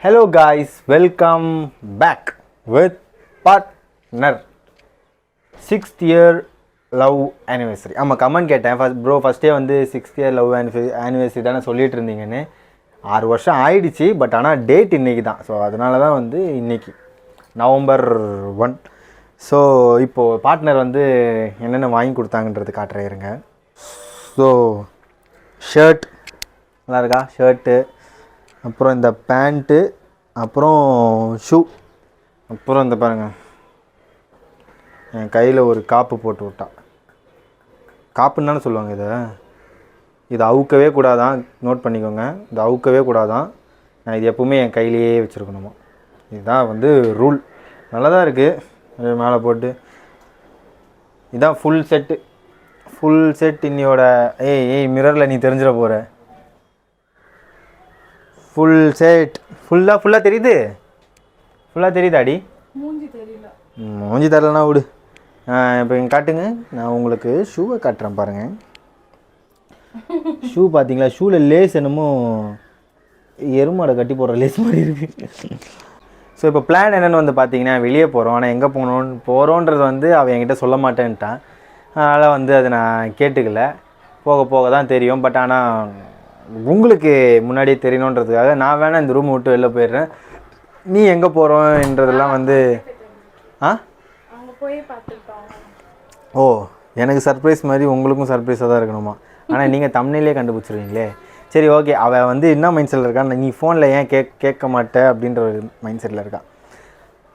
Hello guys, welcome back with partner 6th year love anniversary. ஆமாம் comment கேட்டேன் ஃபஸ்ட்டே வந்து 6th year love anniversary தானே சொல்லிட்டு இருந்தீங்கன்னு. 6 வருஷம் ஆயிடுச்சு, பட் ஆனால் டேட் இன்றைக்கி தான். ஸோ அதனால தான் வந்து இன்றைக்கி நவம்பர் 1. ஸோ இப்போது பார்ட்னர் வந்து என்னென்ன வாங்கி கொடுத்தாங்கன்றது காட்டுறேருங்க. ஸோ ஷர்ட் நல்லா இருக்கா, ஷர்ட்டு, அப்புறம் இந்த பேண்ட்டு, அப்புறம் ஷூ, அப்புறம் இந்த பாருங்கள் என் கையில் ஒரு காப்பு போட்டு விட்டா. காப்புன்னு தானே சொல்லுவாங்க இதை அவுக்கவே கூடாதான், நோட் பண்ணிக்கோங்க. இதை அவுக்கவே கூடாதான். நான் இது எப்பவுமே என் கையிலேயே வச்சுருக்கணுமா. இதுதான் வந்து ரூல். நல்லா தான் இருக்குது. மேலே போட்டு இதுதான் ஃபுல் செட் இன்னியோட. ஏய் மிரரில் நீ தெரிஞ்சிட போகிற. ஃபுல் செட் ஃபுல்லாக தெரியுது. ஃபுல்லாக தெரியுதாடி? மூஞ்சி தரலனா விடு. இப்போ இங்கே காட்டுங்க, நான் உங்களுக்கு ஷூவை காட்டுறேன் பாருங்கள். ஷூ பார்த்தீங்களா? ஷூவில் லேஸ் என்னமோ எருமாடை கட்டி போடுற லேஸ் மாதிரி இருக்குது. ஸோ இப்போ பிளான் என்னென்னு வந்து பார்த்தீங்கன்னா, வெளியே போகிறோம். ஆனால் எங்கே போகிறோன்றது வந்து அவன் என்கிட்ட சொல்ல மாட்டேன்ட்டான். அதனால் வந்து அதை நான் கேட்டுக்கல. போக தான் தெரியும். பட் ஆனால் உங்களுக்கு முன்னாடியே தெரியணுன்றதுக்காக நான் வேணால் இந்த ரூம் விட்டு வெளில போயிடுறேன். நீ எங்கே போகிறோன்றதெல்லாம் வந்து ஓ எனக்கு சர்ப்ரைஸ் மாதிரி உங்களுக்கும் சர்ப்ரைஸாக தான் இருக்கணுமா? ஆனால் நீங்கள் தம்ப்நெயிலே கண்டுபிடிச்சிருவீங்களே. சரி ஓகே. அவள் வந்து என்ன மைண்ட் செட்டில் இருக்கான்னு, நீ ஃபோனில் ஏன் கேட்க மாட்டேன் அப்படின்ற ஒரு மைண்ட் செட்டில் இருக்கான்.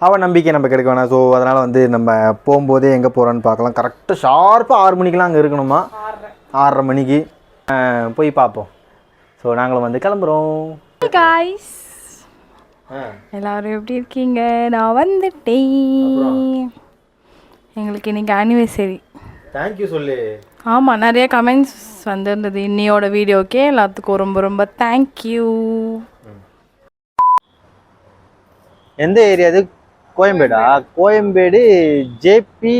அவள் நம்பிக்கை நம்ம கிடைக்க வேணாம். ஸோ அதனால் வந்து நம்ம போகும்போதே எங்கே போகிறோன்னு பார்க்கலாம். கரெக்டாக ஷார்ப்பாக 6 மணிக்கெலாம் அங்கே இருக்கணுமா. 6:30 மணிக்கு போய் பார்ப்போம். ஸோ நாங்களும் வந்து கிளம்புறோம். காய்ஸ், எல்லாரும் எப்படி இருக்கீங்க? நான் வந்துட்டேன். எங்களுக்கு இன்னைக்கு ஆனிவர்சரி. தேங்க்யூ சொல்லு. ஆமாம், நிறைய கமெண்ட்ஸ் வந்துருந்தது இன்னையோட வீடியோக்கே. எல்லாத்துக்கும் ரொம்ப ரொம்ப தேங்க்யூ. எந்த ஏரியா அது? கோயம்பேடா? கோயம்பேடு ஜேபி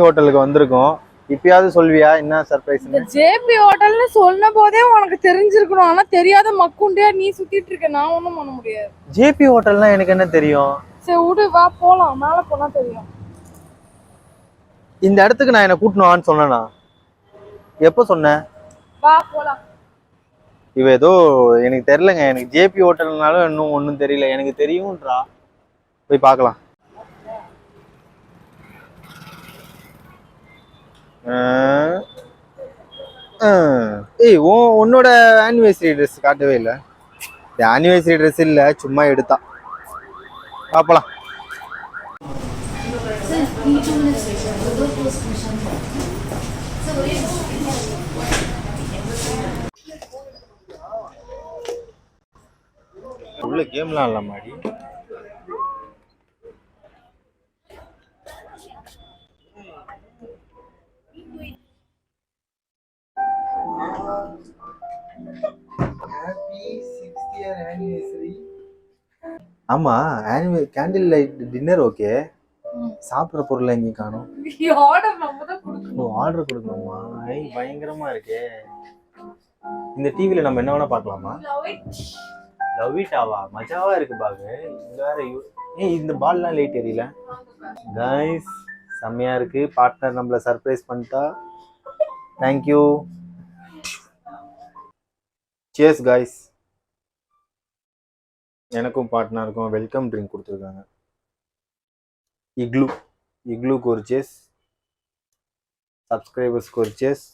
ஹோட்டலுக்கு வந்திருக்கோம். இப்பயாவது சொல்வியா என்ன சர்ப்ரைஸ்? ஜேபி ஹோட்டல்னு சொன்ன போதே உனக்கு தெரிஞ்சிருக்கணும். ஆனா தெரியாத மக்குண்டியா நீ சுத்திட்டு இருக்க. நான் ஒண்ணும் பண்ண முடியாது. ஜேபி ஹோட்டல்னா எனக்கு என்ன தெரியும்? சரி விடு, வா போலாம். மேல போனா தெரியும். இந்த இடத்துக்கு நான் என்ன கூட்டணும்னு சொன்னேனா? எப்போ சொன்னேன்? வா போலாம். இவ ஏதோ எனக்கு தெரியலங்க. எனக்கு ஜேபி ஹோட்டல்னாலும் இன்னும் ஒன்றும் தெரியல. எனக்கு தெரியும்ன்றா. போய் பார்க்கலாம். ஏய், உன்னோட ஆனிவர்சரி ட்ரெஸ் காட்டவே இல்லை. இது ஆனிவர்சரி ட்ரெஸ் இல்லை, சும்மா எடுத்தா. பார்க்கலாம். உள்ள கேம்லாம் இல்லை மாடி. ஆமா, கேண்டில் லைட் டின்னர் ஓகே. சாப்பிட்ற பொருள் எங்கேயும் காணும். ஆர்டர் கொடுக்கணுமா? பயங்கரமா இருக்கே. இந்த டிவில நம்ம என்ன வேணா பார்க்கலாமா? லவ் இட் ஆவா? மஜாவா இருக்கு பாகு. இந்த பால்லாம் லைட் எரியல. கைஸ் செம்மையா இருக்கு. பார்ட்னர் நம்மள சர்ப்ரைஸ் பண்ணிட்டா. தேங்க்யூ. Cheers guys. எனக்கும் பார்ட்னருக்கும் வெல்கம் ட்ரிங்க் கொடுத்துருக்காங்க. இக்லூக்கு ஒரு சேஸ், சப்ஸ்கிரைபர்ஸ்க்கு ஒரு சேஸ்,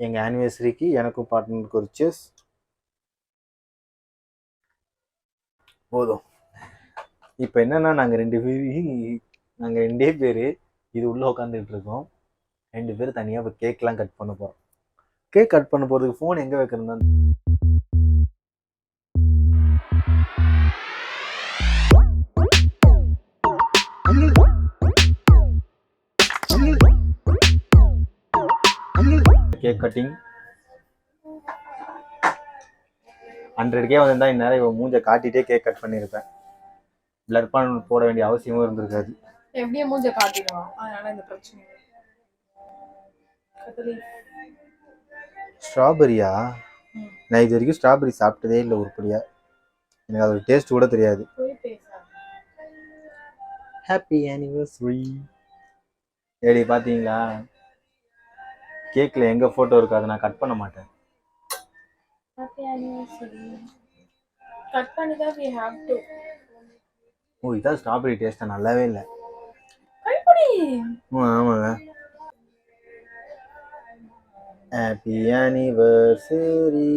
எங்கள் ஆனிவர்சரிக்கு எனக்கும் பார்ட்னருக்கு ஒரு சேஸ். போதும். இப்போ என்னன்னா நாங்கள் ரெண்டே பேர் இது உள்ளே உட்காந்துட்டு இருக்கோம். 2 பேர் தனியாக இப்போ கேக்லாம் கட் பண்ண போகிறோம். கேக் கட் பண்ண போகிறதுக்கு ஃபோன் எங்கே வைக்கிறதா? கேக் கட்டிங் 100K வந்திருந்தா இந்நேரம் இவன் மூஞ்சை காட்டிட்டே கேக் கட் பண்ணியிருப்பேன். பிளர் பான் போட வேண்டிய அவசியமும் இருந்திருக்காது. எப்படியே மூஞ்ச காட்டிடுவான். அதனால இந்த பிரச்சனை இல்லை. ஸ்ட்ராபெரியா? நான் இது வரைக்கும் ஸ்ட்ராபெரி சாப்பிட்டதே இல்லை உருப்படியா. எனக்கு அதோட டேஸ்ட் கூட தெரியாது. Happy anniversary. ஏடி பார்த்தீங்களா, கேக்கில் எங்கே ஃபோட்டோ இருக்கு, அதை நான் கட் பண்ண மாட்டேன். Happy anniversary. கட் பண்ணி தான் we have to. ஓ, இதான் ஸ்ட்ராபெரி டேஸ்ட்டா? நல்லாவே இல்லை. கைப்படி. ஆமாங்க. Happy anniversary,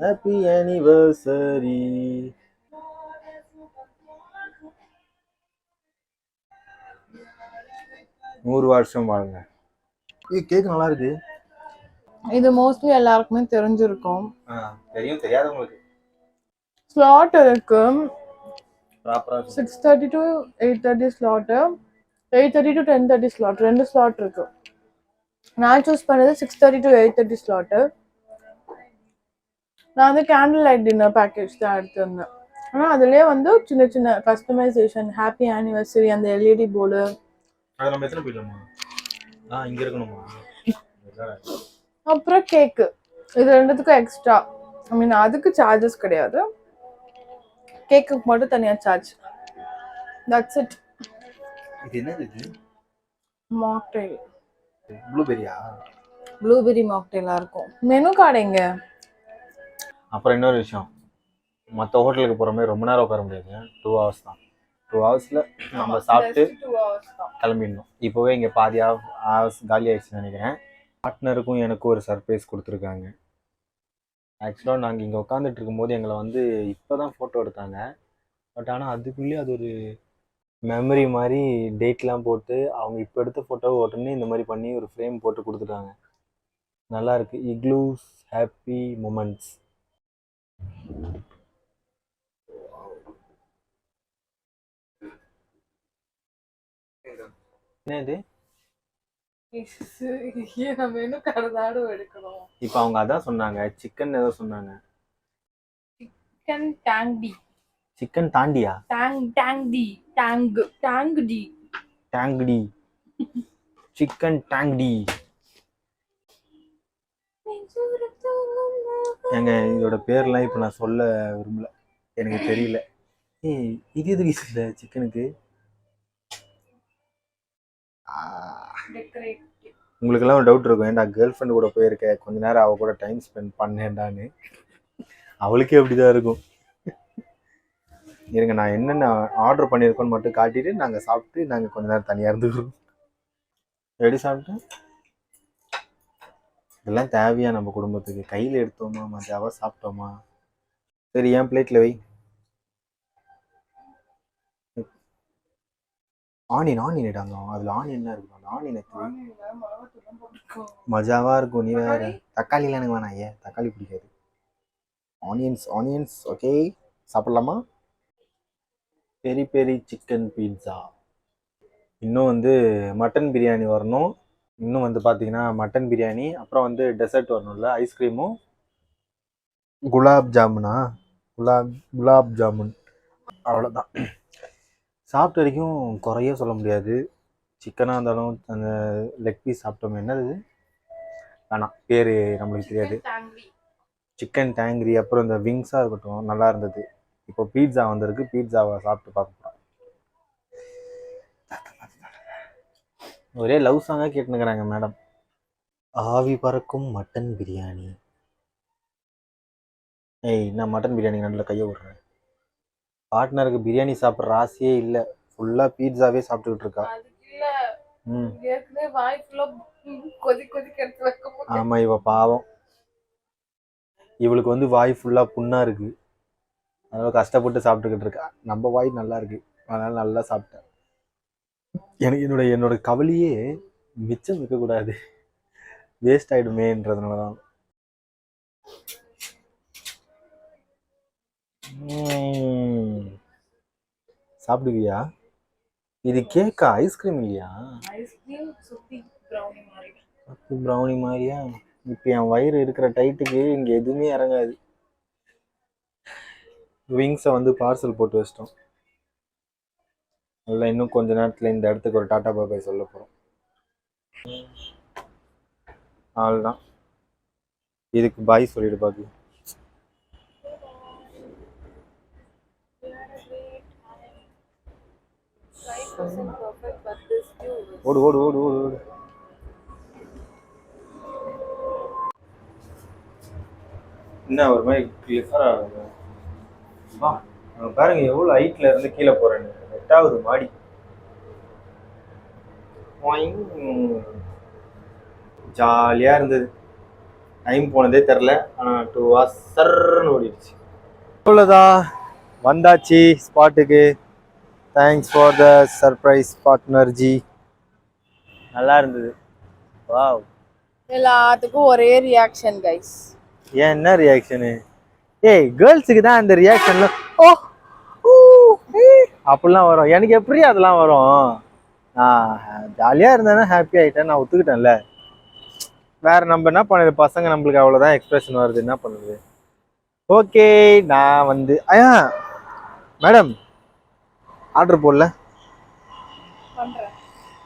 happy anniversary. 100 வருஷம் வாழுங்க. கேக் நல்லா இருக்கு. இது மோஸ்ட்லி எல்லாருக்குமே தெரிஞ்சிருக்கும். தெரியும், தெரியாதவங்களுக்கு. ஸ்லாட் இருக்கு. ப்ராப்பரா 6:30 to 8:30 slot, 8:30 to 10:30 slot, 2 slot இருக்கு. நான் சூஸ் பண்ணது 6:30 to 8:30 ஸ்லாட். நான் வந்து கேண்டில் லைட் டின்னர் பேக்கேஜ் தான் எடுத்திருந்தேன். ஆனால் அதுலேயே வந்து சின்ன சின்ன கஸ்டமைசேஷன், ஹாப்பி ஆனிவர்சரி, அந்த எல்இடி போர்டு. அது நம்ம எத்தனை போயிடலாமா? இங்கே இருக்கணுமா? அப்புறம் கேக்கு, இது ரெண்டுத்துக்கும் எக்ஸ்ட்ரா. ஐ மீன் அதுக்கு சார்ஜஸ் கிடையாது, கேக்குக்கு மட்டும் தனியாக சார்ஜ். That's it. இது என்னது? இது மாக்டெயில். ப்ளூபெரியா? ப்ளூபெரி மாக்டெயிலாக இருக்கும். மெனு கார்டு எங்க? அப்புறம் இன்னொரு விஷயம், மற்ற ஹோட்டலுக்கு போகிற மாதிரி ரொம்ப நேரம் உட்கார முடியாது. 2 hours தான். 2 ஹவர்ஸில் நம்ம சாப்பிட்டு கிளம்பிடணும். இப்போவே இங்கே பாதி ஹவர்ஸ் காலி ஆயிடுச்சுன்னு நினைக்கிறேன். பார்ட்னருக்கும் எனக்கும் ஒரு சர்ப்ரைஸ் கொடுத்துருக்காங்க. ஆக்சுவலாக நாங்கள் இங்கே உட்காந்துட்டு இருக்கும்போது எங்களை வந்து இப்போ தான் ஃபோட்டோ எடுத்தாங்க. பட் ஆனால் அதுக்குள்ளேயே அது ஒரு மெமரி மாதிரி டேட்லாம் போட்டு அவங்க இப்போ எடுத்த ஃபோட்டோவை உடனே இந்த மாதிரி பண்ணி ஒரு ஃப்ரேம் போட்டு கொடுத்துட்டாங்க. நல்லா இருக்கு. Igloos happy moments. என்னது? மெனு கார்டு தான் எடுக்கணும். இப்போ அவங்க அதான் சொன்னாங்க, சிக்கன் ஏதோ சொன்னாங்க. சிக்கன் டாங்டி. சிக்கன் தாண்டியா? டாங்டி. டாங்டி. சிக்கன் டாங்டி. ஏங்க இதோட பேர்லாம் இப்போ நான் சொல்ல விரும்பல, எனக்கு தெரியல. இது எதுக்கு இல்லை சிக்கனுக்கு? உங்களுக்கெல்லாம் ஒரு டவுட் இருக்கும், ஏன்டா கேர்ள் ஃப்ரெண்டு கூட போயிருக்கேன், கொஞ்ச நேரம் அவள் கூட டைம் ஸ்பெண்ட் பண்ணேன்டான்னு. அவளுக்கே அப்படிதான் இருக்கும். இருங்க, நான் என்னென்ன ஆர்டர் பண்ணியிருக்கோன்னு மட்டும் காட்டிட்டு நாங்கள் சாப்பிட்டு நாங்கள் கொஞ்ச நேரம் தனியாக இருந்துக்கிறோம். எப்படி சாப்பிட்டு இதெல்லாம் தேவையா நம்ம குடும்பத்துக்கு? கையில் எடுத்தோமா, மஜாவாக சாப்பிட்டோமா? சரி, ஏன் பிளேட்டில் வை. ஆனியன் இடாங்க, அதில் ஆனியன் என்ன இருக்கும்? அந்த ஆனியன் மஜாவாக இருக்கும். நீ வேறு தக்காளிலாம் எனக்கு வேணாம். ஏன் தக்காளி பிடிக்காது. Onions okay. சாப்பிட்லாமா? Peri peri chicken pizza. இன்னும் வந்து மட்டன் பிரியாணி வரணும். இன்னும் வந்து பார்த்தீங்கன்னா மட்டன் பிரியாணி, அப்புறம் வந்து டெசர்ட் வரணும்ல, ஐஸ்கிரீமும் குலாப் ஜாமுன். அவ்வளோதான். சாப்பிட்ட வரைக்கும் குறைய சொல்ல முடியாது. சிக்கனாக இருந்தாலும் அந்த லெக் பீஸ் சாப்பிட்டோம். என்னது வேணாம், பேர் நம்மளுக்கு தெரியாது. சிக்கன் டேங்கிரி, அப்புறம் இந்த விங்ஸாக இருக்கட்டும், நல்லா இருந்தது. இப்போ பீட்சா வந்திருக்கு, பீட்சாவை சாப்பிட்டு பார்க்க போகிறோம். ஒரே லவ் சாங்காக கேட்டுனுக்கிறாங்க மேடம். ஆவி பறக்கும் மட்டன் பிரியாணி. நான் மட்டன் பிரியாணி நடுவில் கையை விடுறேன். பார்ட்னருக்கு பிரியாணி சாப்பிட்ற ஆசையே இல்லை, ஃபுல்லாக பீட்சாவே சாப்பிட்டுக்கிட்டு இருக்கா. ஆமாம், இவ பாவம். இவளுக்கு வந்து வாய் ஃபுல்லாக புண்ணாக இருக்குது, அதனால கஷ்டப்பட்டு சாப்பிட்டுக்கிட்டு இருக்கா. நம்ம வாய் நல்லா இருக்கு, அதனால நல்லா சாப்பிட்டேன். எனக்கு என்னோட கவலையே மிச்சம் வைக்கக்கூடாது, வேஸ்ட் ஆகிடுமேன்றதுனால தான். சாப்பிடுவியா? இது கேக்கா? ஐஸ்கிரீம் இல்லையா? ப்ரௌனி மாதிரியா? இப்போ என் வயிறு இருக்கிற டைட்டுக்கு இங்கே எதுவுமே இறங்காது. விங்ஸை வந்து பார்சல் போட்டு வச்சிட்டோம். அதில் இன்னும் கொஞ்ச நேரத்தில் இந்த இடத்துக்கு ஒரு டாட்டா பாபாய் சொல்ல போகிறோம். அவ்வளோதான். இதுக்கு பாய் சொல்லிடு பாக்கு. ஓடு ஓடு ஓடு ஓடு ஓடு. என்ன ஒரு மாதிரி கிளியரா பாருங்க எவ்வளவு ஹைட்ல இருந்து கீழே போறேன்னு. 8வது மாடி. ஜாலியா இருந்தது. டைம் போனதே தெரில. ஆனால் 2 hours சர்ன்னு ஓடிடுச்சு. அவ்வளோதா, வந்தாச்சு ஸ்பாட்டுக்கு. Thanks for the surprise partner G. நல்லா இருந்தது. வாவ். எல்லாத்துக்கும் ஒரே ரியாக்ஷன் கைஸ். ஏன் என்ன ரியாக்ஷனு? ஏய் கேர்ள்ஸுக்கு தான் அந்த ரியாக்ஷன்ல ஓ அப்படிலாம் வரும். எனக்கு எப்படி அதெல்லாம் வரும்? நான் ஜாலியாக இருந்தேன்னா ஹாப்பி ஆகிட்டேன், நான் ஒத்துக்கிட்டேன்ல. வேற நம்ம என்ன பண்ணுறது, பசங்க நம்மளுக்கு அவ்வளோதான் எக்ஸ்பிரஷன் வருது, என்ன பண்ணுறது. ஓகே, நான் வந்து மேடம் ஆர்டர் போடல.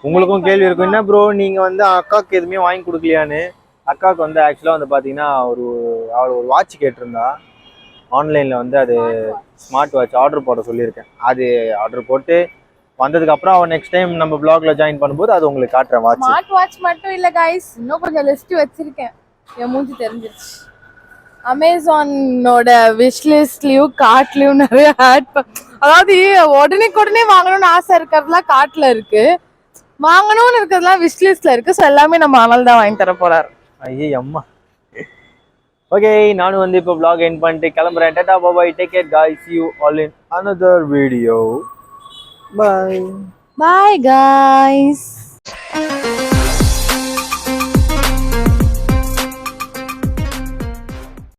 உங்களுக்கும் கேள்வி இருக்கும், என்ன ப்ரோ நீங்கள் வந்து அக்காவுக்கு எதுவுமே வாங்கி கொடுக்கலையான்னு. அக்காவுக்கு வந்து ஆக்சுவலாக வந்து பார்த்தீங்கன்னா அவள் ஒரு வாட்ச் கேட்டிருந்தா ஆன்லைனில். வந்து அது ஸ்மார்ட் வாட்ச் ஆர்டர் போட சொல்லியிருக்கேன். அது ஆர்டர் போட்டு வந்ததுக்கு அப்புறம் அவன் நெக்ஸ்ட் டைம் நம்ம ப்ளாக்ல ஜாயின் பண்ணும்போது அது உங்களுக்கு காட்டுறேன். வாட்ச் ஸ்மார்ட் வாட்ச் மட்டும் இல்ல गाइस, இன்னும் கொஞ்சம் லிஸ்ட் வச்சிருக்கேன். என் மூஞ்சி தெரிஞ்சிருச்சு. அமேசானோட விஷ் லிஸ்ட்லயும் கார்ட்லயும் நிறைய அதாவது உடனே வாங்கணும்னு ஆசை இருக்கிறதுலாம் கார்ட்ல இருக்கு, வாங்கணும்னு இருக்கிறதுலாம் விஷ் லிஸ்ட்ல இருக்கு. ஸோ எல்லாமே நம்ம அனல் தான் வாங்கி தர போறாரு. ஐயே அம்மா. ஓகே, நானும் வந்து இப்போ vlog எண்ட் பண்ணிட்டு கிளம்புறேன். Tata bye, take care guys, see you all in another video. Bye. Bye guys.